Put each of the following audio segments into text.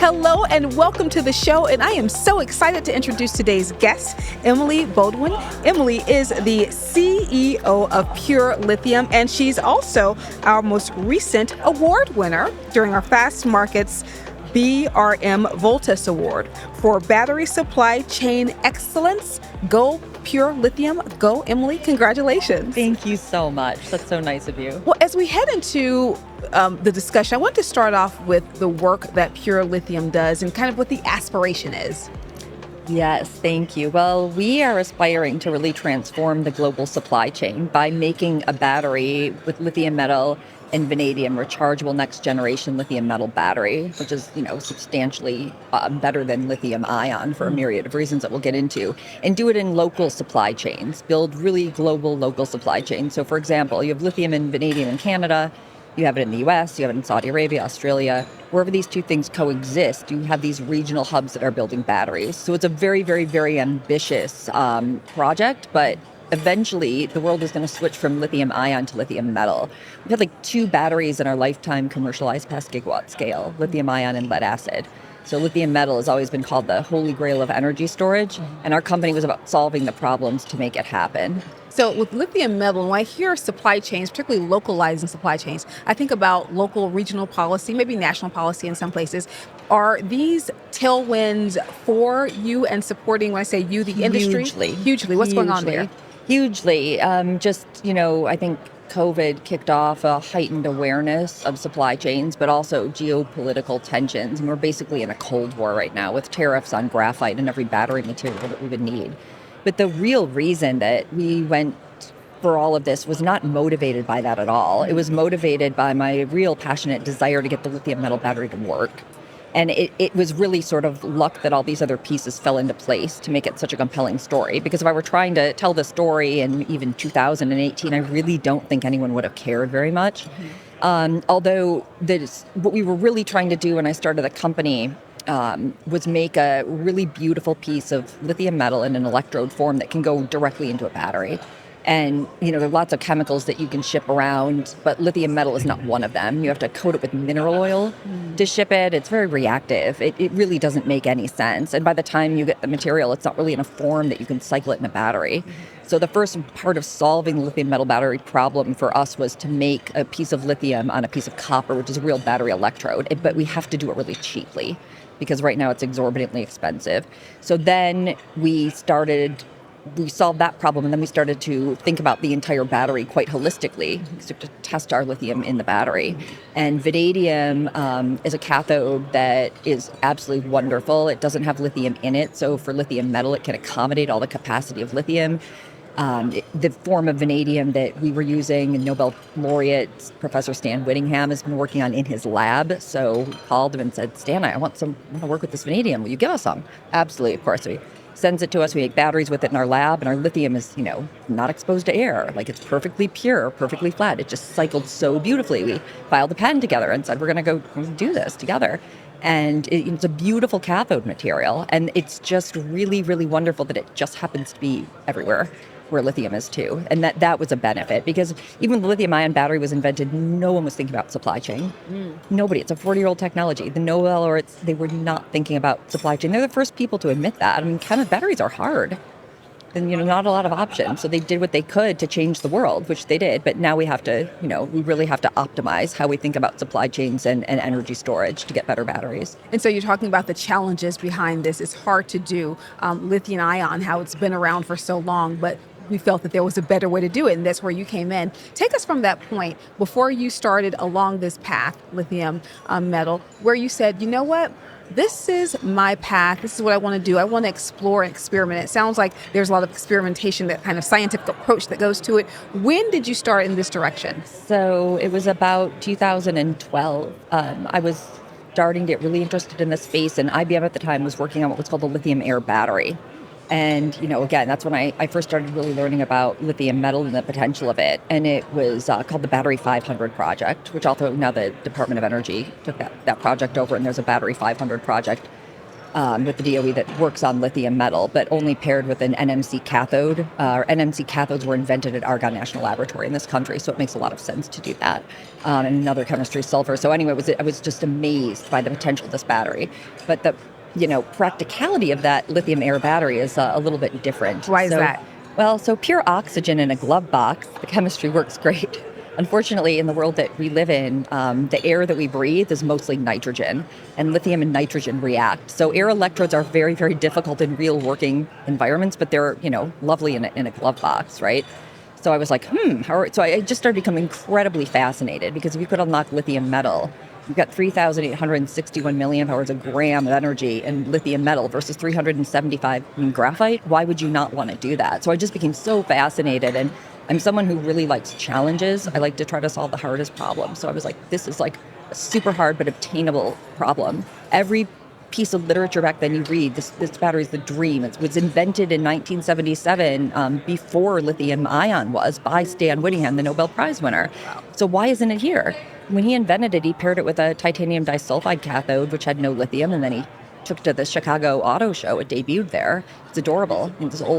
Hello and welcome to the show, and I am so excited to introduce today's guest, Emilie Bodoin. Emilie is the CEO of Pure Lithium, and she's also our most recent award winner during our FastMarkets BRM Voltus Award for Battery Supply Chain Excellence. Go Pure Lithium. Go, Emilie. Congratulations. Thank you so much. That's so nice of you. Well, as we head into the discussion, I want to start off with the work that Pure Lithium does and kind of what the aspiration is. Yes, thank you. Well, we are aspiring to really transform the global supply chain by making a battery with lithium metal and vanadium rechargeable next generation lithium metal battery, which is, substantially better than lithium ion for a myriad of reasons that we'll get into, and do it in local supply chains, build really global local supply chains. So for example, you have lithium and vanadium in Canada, you have it in the US, you have it in Saudi Arabia, Australia. Wherever these two things coexist, you have these regional hubs that are building batteries. So it's a very, very, very ambitious project, but eventually the world is going to switch from lithium ion to lithium metal. We've had like 2 batteries in our lifetime commercialized past gigawatt scale, lithium ion and lead acid. So lithium metal has always been called the holy grail of energy storage, and our company was about solving the problems to make it happen. So with lithium metal, when I hear supply chains, particularly localizing supply chains, I think about local regional policy, maybe national policy in some places. Are these tailwinds for you and supporting, when I say you, the industry? Hugely. What's going on there? Hugely. I think COVID kicked off a heightened awareness of supply chains, but also geopolitical tensions. And we're basically in a Cold War right now with tariffs on graphite and every battery material that we would need. But the real reason that we went for all of this was not motivated by that at all. It was motivated by my real passionate desire to get the lithium metal battery to work. And it was really sort of luck that all these other pieces fell into place to make it such a compelling story. Because if I were trying to tell the story in even 2018, I really don't think anyone would have cared very much. Although what we were really trying to do when I started the company was make a really beautiful piece of lithium metal in an electrode form that can go directly into a battery. And, there are lots of chemicals that you can ship around, but lithium metal is not one of them. You have to coat it with mineral oil to ship it. It's very reactive. It really doesn't make any sense. And by the time you get the material, it's not really in a form that you can cycle it in a battery. So the first part of solving the lithium metal battery problem for us was to make a piece of lithium on a piece of copper, which is a real battery electrode. But we have to do it really cheaply because right now it's exorbitantly expensive. So then we solved that problem, and then we started to think about the entire battery quite holistically, to test our lithium in the battery. And vanadium is a cathode that is absolutely wonderful. It doesn't have lithium in it, so for lithium metal, it can accommodate all the capacity of lithium. The form of vanadium that we were using, and Nobel laureate Professor Stan Whittingham has been working on in his lab. So we called him and said, Stan, I want to work with this vanadium. Will you give us some? Absolutely, of course. He sends it to us. We make batteries with it in our lab, and our lithium is, not exposed to air. Like, it's perfectly pure, perfectly flat. It just cycled so beautifully. We filed a patent together and said, we're going to go do this together. And it's a beautiful cathode material, and it's just really, really wonderful that it just happens to be everywhere where lithium is too. And that was a benefit, because even when the lithium-ion battery was invented, no one was thinking about supply chain. Nobody. It's a 40-year-old technology. The Nobel laureates, they were not thinking about supply chain. They're the first people to admit that. I mean, chemical batteries are hard. And, not a lot of options. So they did what they could to change the world, which they did. But now we have to, we really have to optimize how we think about supply chains and energy storage to get better batteries. And so you're talking about the challenges behind this. It's hard to do. Lithium ion, how it's been around for so long, but we felt that there was a better way to do it, and that's where you came in. Take us from that point, before you started along this path, lithium metal, where you said, you know what? This is my path. This is what I want to do. I want to explore and experiment. It sounds like there's a lot of experimentation, that kind of scientific approach that goes to it. When did you start in this direction? So it was about 2012. I was starting to get really interested in this space, and IBM at the time was working on what was called the lithium air battery. And, again, that's when I first started really learning about lithium metal and the potential of it. And it was called the Battery 500 Project, which although now the Department of Energy took that project over, and there's a Battery 500 project. with the DOE that works on lithium metal, but only paired with an NMC cathode. NMC cathodes were invented at Argonne National Laboratory in this country, so it makes a lot of sense to do that. And another chemistry, sulfur. So anyway, I was just amazed by the potential of this battery. But the practicality of that lithium air battery is a little bit different. Why is that? Well, so pure oxygen in a glove box, the chemistry works great. Unfortunately, in the world that we live in, the air that we breathe is mostly nitrogen, and lithium and nitrogen react. So air electrodes are very, very difficult in real working environments, but they're, lovely in a glove box, right? So I was like, so I just started becoming incredibly fascinated, because if you could unlock lithium metal, you've got 3,861 milliamp hours a gram of energy in lithium metal versus 375 in graphite. Why would you not want to do that? So I just became so fascinated, and I'm someone who really likes challenges. I like to try to solve the hardest problems. So I was like, this is like a super hard but obtainable problem. Every piece of literature back then you read, this battery is the dream. It was invented in 1977 before lithium ion was, by Stan Whittingham, the Nobel Prize winner. So why isn't it here? When he invented it, he paired it with a titanium disulfide cathode, which had no lithium, and then he took to the Chicago Auto Show. It debuted there. It's adorable.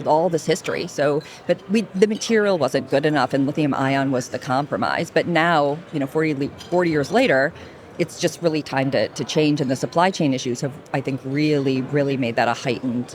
All this history. So, but the material wasn't good enough, and lithium ion was the compromise. But now, 40 years later, it's just really time to change, and the supply chain issues have, I think, really, really made that a heightened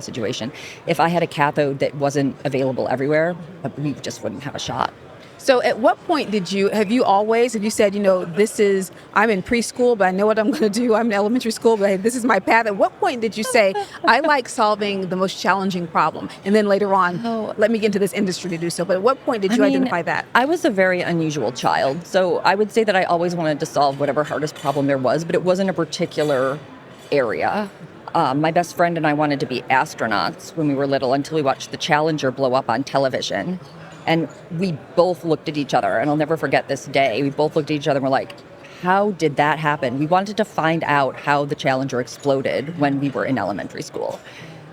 situation. If I had a cathode that wasn't available everywhere, we just wouldn't have a shot. So at what point have you said, I'm in preschool, but I know what I'm going to do. I'm in elementary school, but this is my path. At what point did you say, I like solving the most challenging problem? And then later on, let me get into this industry to do so. But at what point did you identify that? I was a very unusual child. So I would say that I always wanted to solve whatever hardest problem there was, but it wasn't a particular area. My best friend and I wanted to be astronauts when we were little, until we watched the Challenger blow up on television. And we both looked at each other, and I'll never forget this day. We both looked at each other and were like, how did that happen? We wanted to find out how the Challenger exploded when we were in elementary school.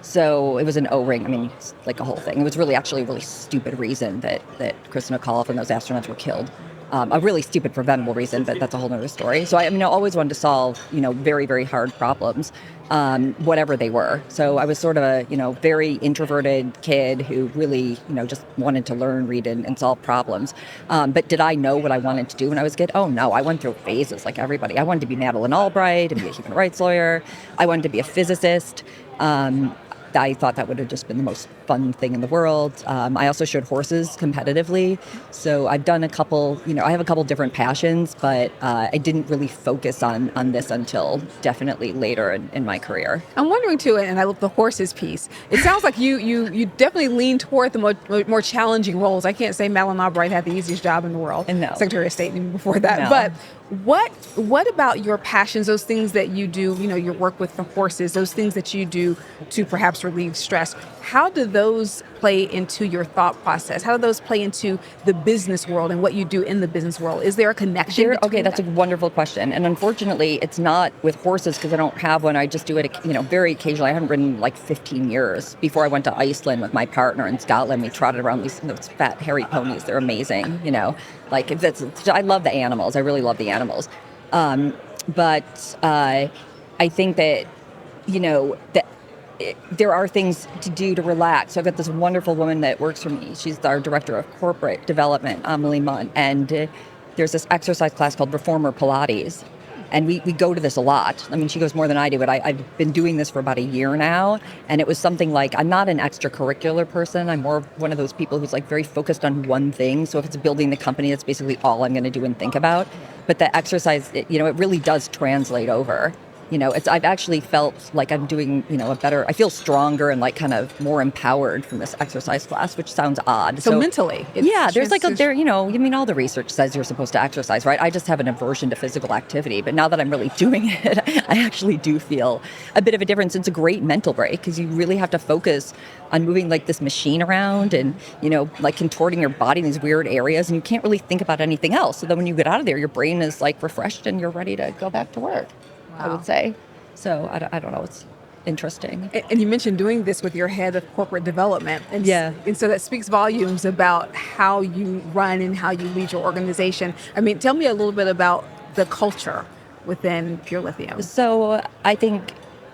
So it was an O-ring. I mean, it's like a whole thing. It was really actually a really stupid reason that Chris McAuliffe and those astronauts were killed. A really stupid, preventable reason, but that's a whole other story. So I always wanted to solve, very, very hard problems, whatever they were. So I was sort of a, very introverted kid who really, just wanted to learn, read, and solve problems. But did I know what I wanted to do when I was a kid? Oh, no. I went through phases like everybody. I wanted to be Madeleine Albright and be a human rights lawyer. I wanted to be a physicist. I thought that would have just been the most fun thing in the world. I also showed horses competitively. So I've done I have a couple different passions, but I didn't really focus on this until definitely later in my career. I'm wondering too, and I love the horses piece. It sounds like you definitely lean toward the more challenging roles. I can't say Madeleine Albright had the easiest job in the world. No. Secretary of State even before that. No. But what about your passions, those things that you do, your work with the horses, those things that you do to perhaps relieve stress, how do those play into your thought process? How do those play into the business world and what you do in the business world? Is there a connection? Okay, that's a wonderful question. And unfortunately, it's not with horses, because I don't have one. I just do it, very occasionally. I haven't ridden like 15 years. Before I went to Iceland with my partner in Scotland, we trotted around those fat, hairy ponies. They're amazing, I love the animals. I really love the animals. But I think that, there are things to do to relax. So I've got this wonderful woman that works for me. She's our director of corporate development, Emilie Bodoin, and there's this exercise class called Reformer Pilates. And we go to this a lot. I mean, she goes more than I do, but I've been doing this for about a year now. And it was something like, I'm not an extracurricular person. I'm more one of those people who's like very focused on one thing. So if it's building the company, that's basically all I'm going to do and think about. But the exercise, it really does translate over. I've actually felt like I'm doing, I feel stronger and like kind of more empowered from this exercise class, which sounds odd. So mentally. There's all the research says you're supposed to exercise, right? I just have an aversion to physical activity. But now that I'm really doing it, I actually do feel a bit of a difference. It's a great mental break, because you really have to focus on moving like this machine around and, like contorting your body in these weird areas, and you can't really think about anything else. So then when you get out of there, your brain is like refreshed and you're ready to go back to work. Wow. I would say. So I don't know. It's interesting. And you mentioned doing this with your head of corporate development. And And so that speaks volumes about how you run and how you lead your organization. I mean, tell me a little bit about the culture within Pure Lithium. So I think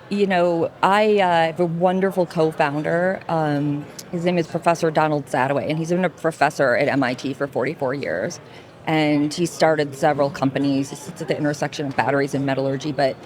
I have a wonderful co-founder. His name is Professor Donald Sadoway, and he's been a professor at MIT for 44 years. And he started several companies. He sits at the intersection of batteries and metallurgy, but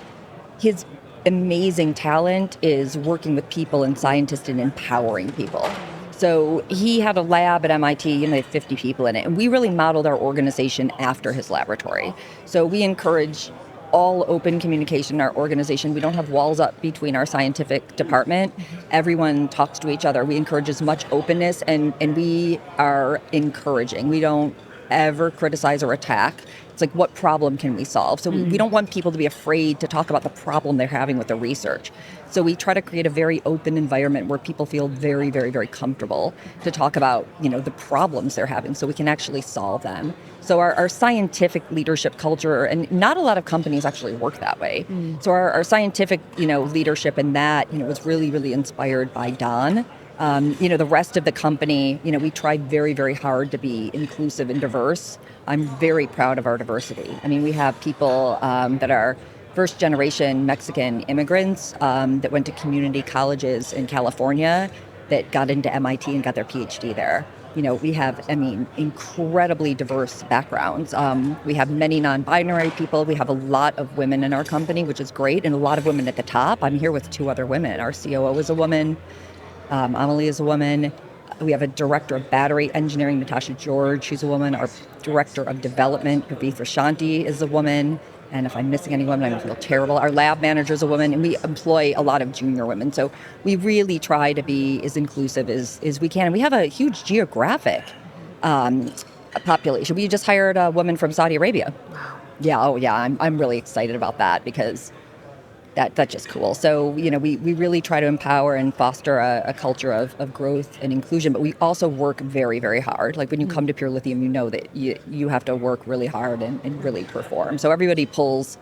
his amazing talent is working with people and scientists and empowering people. So he had a lab at MIT, they had 50 people in it, and we really modeled our organization after his laboratory. So we encourage all open communication in our organization. We don't have walls up between our scientific department. Everyone talks to each other. We encourage as much openness, and we are encouraging. We don't ever criticize or attack. It's like, what problem can we solve? So we don't want people to be afraid to talk about the problem they're having with the research. So we try to create a very open environment where people feel very, very, very comfortable to talk about, the problems they're having so we can actually solve them. So our scientific leadership culture, and not a lot of companies actually work that way. So our scientific, leadership in that, was really, really inspired by Don. The rest of the company, we tried very, very hard to be inclusive and diverse. I'm very proud of our diversity. I mean, we have people that are first generation Mexican immigrants that went to community colleges in California that got into MIT and got their PhD there. We have, incredibly diverse backgrounds. We have many non-binary people. We have a lot of women in our company, which is great, and a lot of women at the top. I'm here with 2 other women. Our COO is a woman. Emilie is a woman. We have a director of battery engineering, Natasha George. She's a woman. Our director of development, Kavitha Shanti, is a woman. And if I'm missing any women, I feel terrible. Our lab manager is a woman, and we employ a lot of junior women. So we really try to be as inclusive as we can. And we have a huge geographic population. We just hired a woman from Saudi Arabia. Yeah, oh yeah, I'm really excited about that because that's just cool. So, we really try to empower and foster a culture of growth and inclusion, but we also work very, very hard. Like when you come to Pure Lithium, you know that you have to work really hard and really perform. So everybody pulls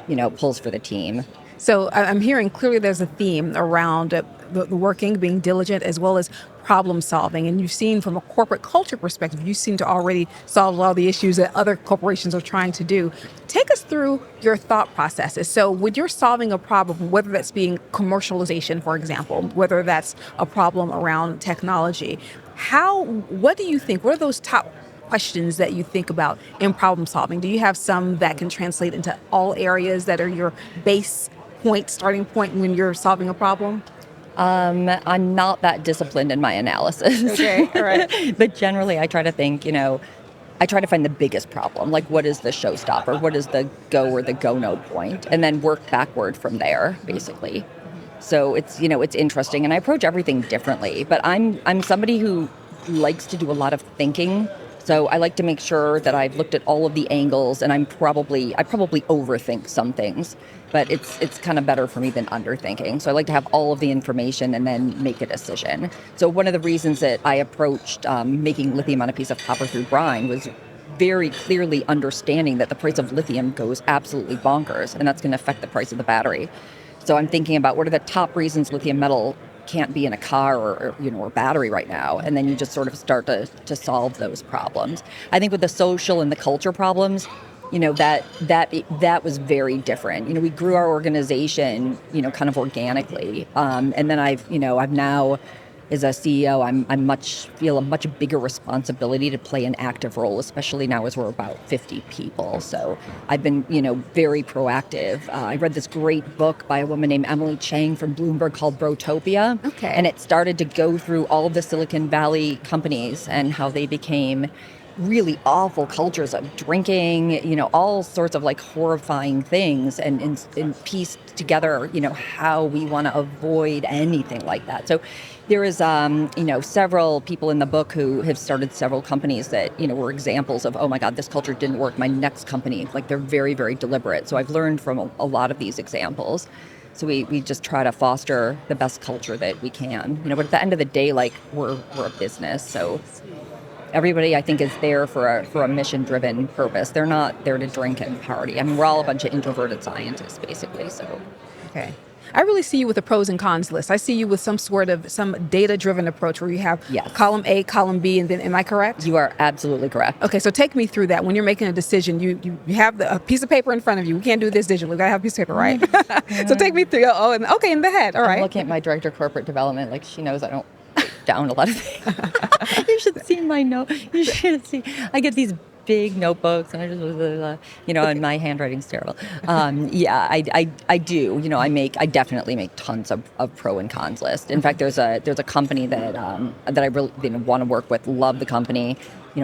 for the team. So I'm hearing clearly there's a theme around the working, being diligent, as well as problem solving. And you've seen from a corporate culture perspective, you seem to already solve a lot of the issues that other corporations are trying to do. Take us through your thought processes. So when you're solving a problem, whether that's being commercialization, for example, whether that's a problem around technology, what do you think? What are those top questions that you think about in problem solving? Do you have some that can translate into all areas that are your base point, starting point when you're solving a problem? I'm not that disciplined in my analysis. Okay, all right. But generally, I try to think, I try to find the biggest problem. Like, what is the showstopper? What is the go or the go-no point? And then work backward from there, basically. So it's interesting. And I approach everything differently. But I'm somebody who likes to do a lot of thinking. So I like to make sure that I've looked at all of the angles, and I probably overthink some things, but it's kind of better for me than underthinking. So I like to have all of the information and then make a decision. So one of the reasons that I approached making lithium on a piece of copper through brine was very clearly understanding that the price of lithium goes absolutely bonkers, and that's going to affect the price of the battery. So I'm thinking about what are the top reasons lithium metal can't be in a car or battery right now, and then you just sort of start to solve those problems. I think with the social and the culture problems, that was very different. We grew our organization, kind of organically, and then I've now, as a CEO, I feel a much bigger responsibility to play an active role, especially now as we're about 50 people. So I've been, very proactive. I read this great book by a woman named Emily Chang from Bloomberg called Brotopia. Okay. And it started to go through all of the Silicon Valley companies and how they became really awful cultures of drinking, all sorts of like horrifying things, and piece together, how we want to avoid anything like that. So there is, several people in the book who have started several companies that, were examples of, oh my God, this culture didn't work. My next company, like they're very, very deliberate. So I've learned from a lot of these examples. So we just try to foster the best culture that we can, but at the end of the day, like we're a business. So everybody, I think, is there for a mission-driven purpose. They're not there to drink and party. I mean, we're all a bunch of introverted scientists, basically. So, Okay. I really see you with a pros and cons list. I see you with some data-driven approach where you have Yes. column A, column B, and then, am I correct? You are absolutely correct. Okay, so take me through that. When you're making a decision, you have a piece of paper in front of you. We can't do this digitally. We gotta have a piece of paper, right? So take me through. Oh, and okay, in the head. All I'm right. looking at my director of corporate development, like she knows I don't write down a lot of things. You should see my note. You should see. I get these big notebooks, and I just, and my handwriting's terrible. Yeah, I do. I definitely make tons of pro and cons list. In fact, there's a company that I really want to work with. Love the company.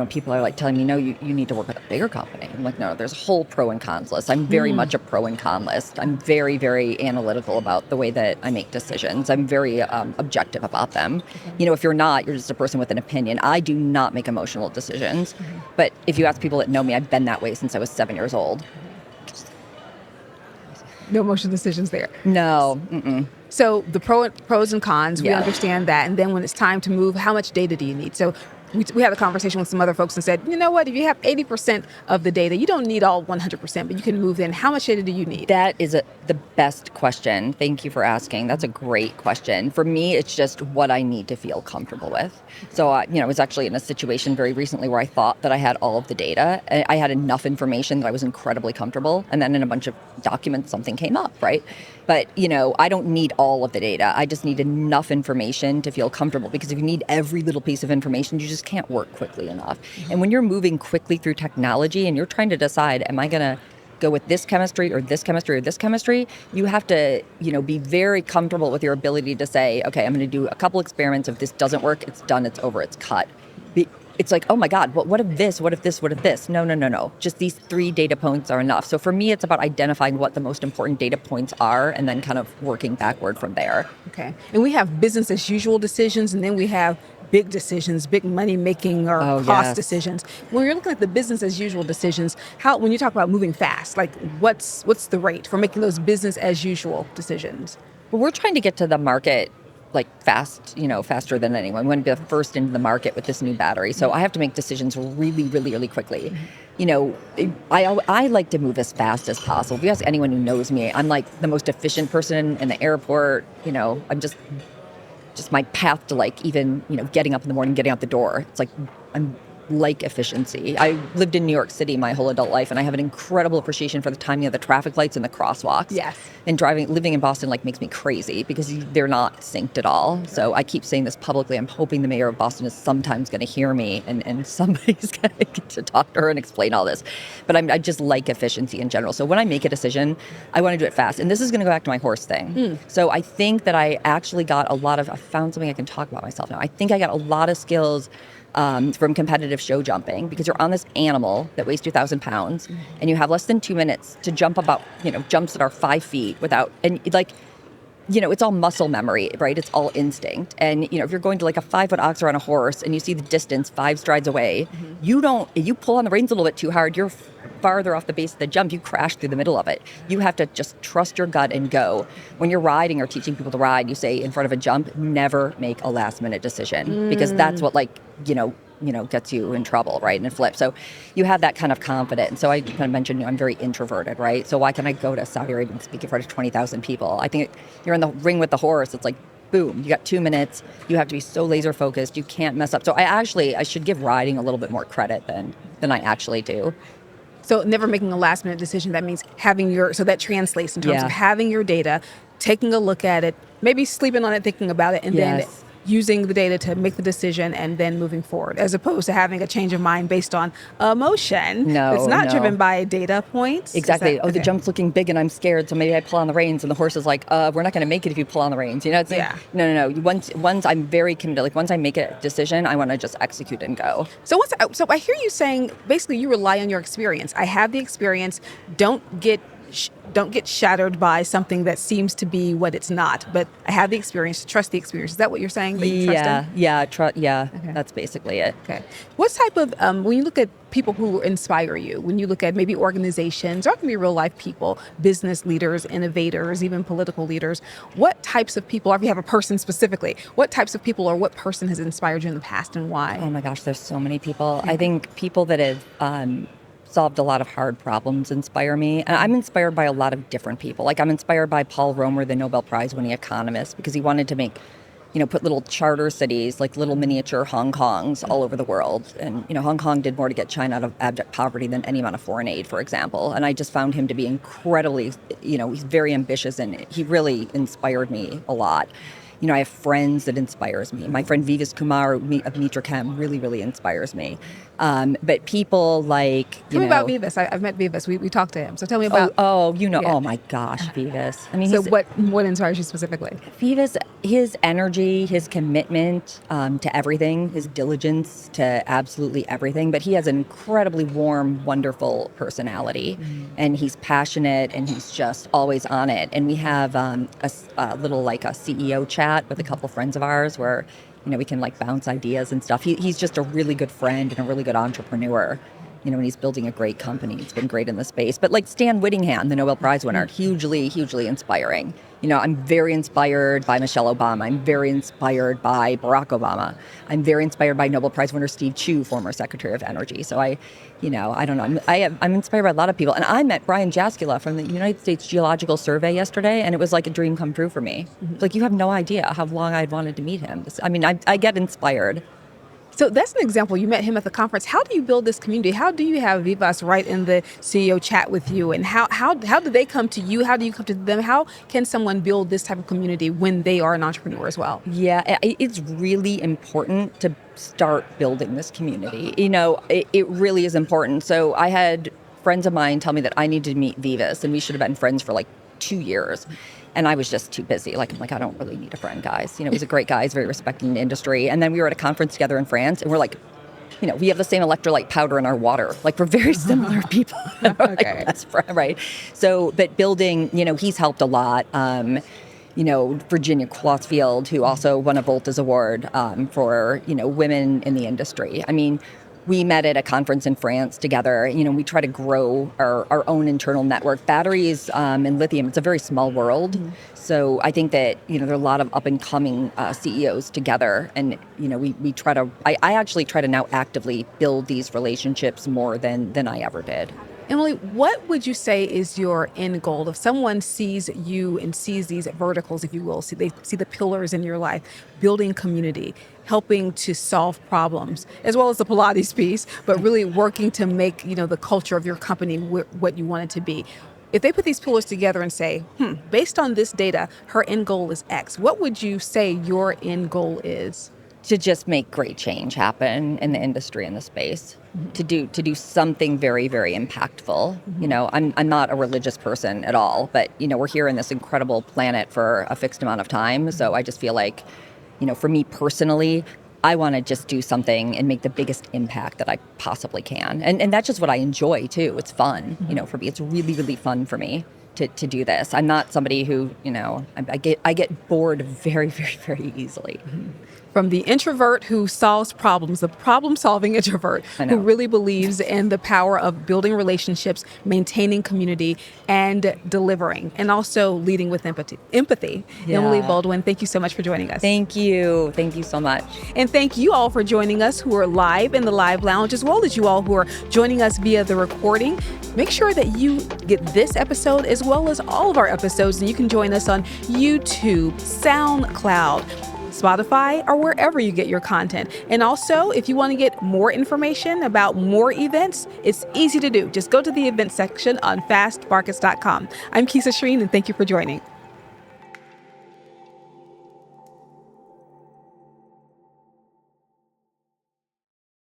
People are like telling me, no, you need to work with a bigger company. I'm like, no, there's a whole pro and cons list. I'm very much a pro and con list. I'm very, very analytical about the way that I make decisions. I'm very objective about them. If you're not, you're just a person with an opinion. I do not make emotional decisions. But if you ask people that know me, I've been that way since I was 7 years old. No emotional decisions there. No. Mm-mm. So the pros and cons, we Yeah. understand that. And then when it's time to move, how much data do you need? So we had a conversation with some other folks and said, you know what, if you have 80% of the data, you don't need all 100%, but you can move in. How much data do you need? That is the best question. Thank you for asking. That's a great question. For me, it's just what I need to feel comfortable with. So, I was actually in a situation very recently where I thought that I had all of the data. I had enough information that I was incredibly comfortable. And then in a bunch of documents, something came up, right? But, I don't need all of the data. I just need enough information to feel comfortable, because if you need every little piece of information, you just can't work quickly enough. And when you're moving quickly through technology and you're trying to decide, am I going to go with this chemistry or this chemistry or this chemistry, you have to, be very comfortable with your ability to say, okay, I'm going to do a couple experiments. If this doesn't work, it's done, it's over, it's cut. It's like, oh my God, what if this, what if this, what if this? No. Just these 3 data points are enough. So for me, it's about identifying what the most important data points are and then kind of working backward from there. Okay. And we have business as usual decisions, and then we have big decisions, big money making or cost decisions. When you're looking at the business as usual decisions, when you talk about moving fast, like what's the rate for making those business as usual decisions? Well, we're trying to get to the market like faster than anyone. We want to be the first into the market with this new battery. So I have to make decisions really, really, really quickly. I like to move as fast as possible. If you ask anyone who knows me, I'm like the most efficient person in the airport. I'm just my path to even, getting up in the morning, getting out the door. It's like I'm like efficiency. I lived in New York City my whole adult life, and I have an incredible appreciation for the timing of the traffic lights and the crosswalks. Yes. And living in Boston makes me crazy because they're not synced at all. So I keep saying this publicly. I'm hoping the mayor of Boston is sometimes going to hear me and somebody's going to get to talk to her and explain all this. But I just like efficiency in general. So when I make a decision, I want to do it fast. And this is going to go back to my horse thing. So I think that I actually got I found something I can talk about myself now. I think I got a lot of skills from competitive show jumping, because you're on this animal that weighs 2,000 pounds and you have less than 2 minutes to jump about, jumps that are 5 feet it's all muscle memory, right? It's all instinct. And, if you're going to like a 5-foot ox or on a horse and you see the distance 5 strides away, if you pull on the reins a little bit too hard, you're farther off the base of the jump, you crash through the middle of it. You have to just trust your gut and go. When you're riding or teaching people to ride, you say in front of a jump, never make a last minute decision, because that's what gets you in trouble, right? And it flips. So you have that kind of confidence. So I kind of mentioned, I'm very introverted, right? So why can I go to Saudi Arabia and speak in front of 20,000 people? I think you're in the ring with the horse. It's like, boom, you got 2 minutes. You have to be so laser focused. You can't mess up. So I should give riding a little bit more credit than I actually do. So never making a last minute decision, that means so that translates in terms of having your data, taking a look at it, maybe sleeping on it, thinking about it, and then using the data to make the decision and then moving forward, as opposed to having a change of mind based on emotion. No, it's not driven by data points. Exactly. The jump's looking big and I'm scared, so maybe I pull on the reins, and the horse is like, we're not going to make it if you pull on the reins. It's like, no. Once I'm very committed, like once I make a decision, I want to just execute and go. So I hear you saying, basically you rely on your experience. I have the experience. Don't get shattered by something that seems to be what it's not. But I have the experience, trust the experience. Is that what you're saying? That you trust in? Okay. That's basically it. Okay. What type of, when you look at people who inspire you, when you look at maybe organizations, or it can be real life people, business leaders, innovators, even political leaders, what types of people, or if you have a person specifically, what types of people or what person has inspired you in the past and why? Oh my gosh, there's so many people. I think people that have solved a lot of hard problems inspire me. And I'm inspired by a lot of different people. Like I'm inspired by Paul Romer, the Nobel Prize winning economist, because he wanted to make, put little charter cities, like little miniature Hong Kongs all over the world. And, Hong Kong did more to get China out of abject poverty than any amount of foreign aid, for example. And I just found him to be incredibly, he's very ambitious, and he really inspired me a lot. I have friends that inspires me. My friend Vivas Kumar of Mitra Chem really, really inspires me. But people like, Tell me about Vivas. I've met Vivas. We talked to him. So tell me about... Yeah. Yeah. Oh my gosh, Vivas. I mean, So what inspires you specifically? Vivas, his energy, his commitment to everything, his diligence to absolutely everything. But he has an incredibly warm, wonderful personality, and he's passionate, and he's just always on it. And we have a little like a CEO chat with a couple friends of ours where we can like bounce ideas and stuff. He's just a really good friend and a really good entrepreneur. And he's building a great company. It's been great in the space. But like Stan Whittingham, the Nobel Prize winner, hugely, hugely inspiring. I'm very inspired by Michelle Obama. I'm very inspired by Barack Obama. I'm very inspired by Nobel Prize winner Steve Chu, former Secretary of Energy. So I don't know. I'm inspired by a lot of people. And I met Brian Jaskula from the United States Geological Survey yesterday, and it was like a dream come true for me. Like, you have no idea how long I'd wanted to meet him. I get inspired. So that's an example. You met him at the conference. How do you build this community? How do you have Vivas right in the CEO chat with you? And how do they come to you? How do you come to them? How can someone build this type of community when they are an entrepreneur as well? Yeah, it's really important to start building this community. It really is important. So I had friends of mine tell me that I need to meet Vivas, and we should have been friends for like 2 years. And I was just too busy. I'm like, I don't really need a friend, guys. He's a great guy. He's very respected in the industry. And then we were at a conference together in France, and we're like, we have the same electrolyte powder in our water. Like, we're very similar people. Okay. That's right. So, but building, he's helped a lot. Virginia Clausfield, who also won a Voltas Award for, women in the industry. I mean, we met at a conference in France together. We try to grow our own internal network. Batteries and lithium, it's a very small world. So I think that, there are a lot of up and coming CEOs together. And, we try to, I actually try to now actively build these relationships more than I ever did. Emilie, what would you say is your end goal? If someone sees you and sees these verticals, if you will, they see the pillars in your life, building community, helping to solve problems, as well as the Pilates piece, but really working to make, the culture of your company what you want it to be. If they put these pillars together and say, based on this data, her end goal is X, what would you say your end goal is? To just make great change happen in the industry and the space, to do something very, very impactful. I'm not a religious person at all, but we're here in this incredible planet for a fixed amount of time. So I just feel like, for me personally, I want to just do something and make the biggest impact that I possibly can. And that's just what I enjoy too. It's fun, for me. It's really, really fun for me to do this. I'm not somebody who, I get bored very, very, very easily. From the introvert who solves problems, the problem-solving introvert who really believes in the power of building relationships, maintaining community, and delivering, and also leading with empathy. Yeah. Emilie Bodoin, thank you so much for joining us. Thank you. Thank you so much. And thank you all for joining us who are live in the live lounge, as well as you all who are joining us via the recording. Make sure that you get this episode as well as all of our episodes, and you can join us on YouTube, SoundCloud, Spotify, or wherever you get your content. And also, if you want to get more information about more events, it's easy to do. Just go to the event section on FastMarkets.com. I'm Keisha Shreen, and thank you for joining.